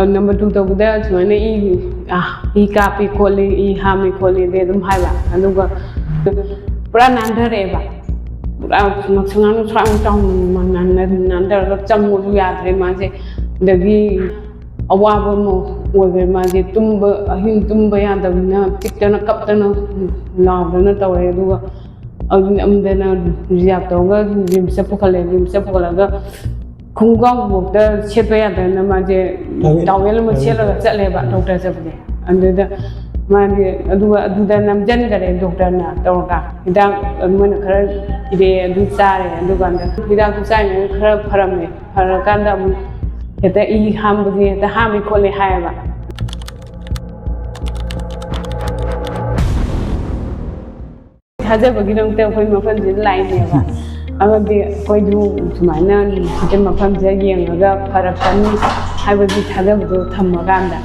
number 2 ꯇꯧꯕꯗ ꯁꯨꯃꯥꯏꯅ E ꯀꯥꯞꯄꯤ ꯈꯣꯠꯂꯤ ꯏ ꯍꯥꯝꯃꯤ ꯈꯣꯠꯂꯤꯗꯤ ꯑꯗꯨꯝ ꯍꯥꯏꯕ ꯑꯗꯨꯒ ꯄꯨꯔꯥ ꯅꯥꯟꯊꯔꯛꯑꯦꯕ ꯄꯨꯔꯥ ꯉꯛꯁꯪ ꯉꯥꯡꯅ ꯆꯥꯎꯅ ꯅꯥꯟꯊꯔꯒ ꯆꯪꯉꯨꯁꯨ ꯌꯥꯗ꯭ꯔꯦ ꯃꯥꯁꯦ ꯑꯗꯒꯤ ꯑꯋꯥꯕ ꯑꯃ ꯑꯣꯏꯈ꯭ꯔꯦ ꯃꯥꯁꯦ ꯑꯍꯤꯡ ꯇꯨꯝꯕ ꯌꯥꯗꯕꯅꯤꯅ ꯆꯤꯛꯇꯅ ꯀꯞꯇꯅ ꯂꯥꯎꯗꯅ ꯇꯧꯔꯦ ꯑꯗꯨꯒ ꯑꯃꯗꯅ ꯔꯤꯖꯥꯕ ꯇꯧꯔꯒ ꯔꯤꯝꯁꯇ ꯄꯨꯈꯠꯂꯦ ꯔꯤꯝꯁꯇ ꯄꯨꯈꯠꯂꯒ ꯈꯣꯡꯒ꯭ꯔꯥꯎꯐꯥꯎꯗ ꯁꯦꯠꯄ ꯌꯥꯗꯅ ꯃꯥꯁꯦ ꯇꯥꯋꯦꯜ ꯑꯃ ꯁꯦꯠꯂꯒ ꯆꯠꯂꯦꯕ ꯗꯣꯛꯇꯔ ꯆꯠꯄꯁꯦ ꯑꯗꯨꯗ ꯃꯥꯁꯦ ꯑꯗꯨꯗ ꯅꯝꯁꯤꯟꯈꯔꯦ ꯗꯣꯛꯇꯔꯅ ꯇꯧꯔꯒ ꯍꯤꯗꯥꯛ ꯃꯣꯏꯅ ꯈꯔ ꯏꯔꯛꯑꯦ ꯑꯗꯨ ꯆꯥꯔꯦ ꯑꯗꯨꯀꯥꯟꯗ ꯍꯤꯗꯥꯛꯇꯨ ꯆꯥꯔꯤꯉꯩꯗ ꯈꯔ ꯐꯔꯝꯃꯦ ꯐꯔꯀꯥꯟꯗ ꯑꯃꯨꯛ ꯍꯦꯛꯇ ꯏ ꯍꯥꯝꯕꯁꯦ ꯍꯦꯛꯇ ꯍꯥꯝꯃꯤ ꯈꯣꯠꯂꯤ ꯍꯥꯏꯌꯦꯕ ꯊꯥꯖꯕꯒꯤꯗꯃꯛꯇ ꯑꯩꯈꯣꯏ ꯃꯐꯝꯁꯤꯗ ꯂꯥꯛꯏꯅꯦꯕ ꯑꯃꯗꯤ ꯑꯩꯈꯣꯏꯁꯨ ꯁꯨꯃꯥꯏꯅ ꯁꯤꯒꯤ ꯃꯐꯝꯁꯤꯗ ꯌꯦꯡꯉꯒ ꯐꯔꯛꯀꯅꯤ ꯍꯥꯏꯕꯒꯤ ꯊꯥꯖꯕꯗꯣ ꯊꯝꯃꯀꯥꯟꯗ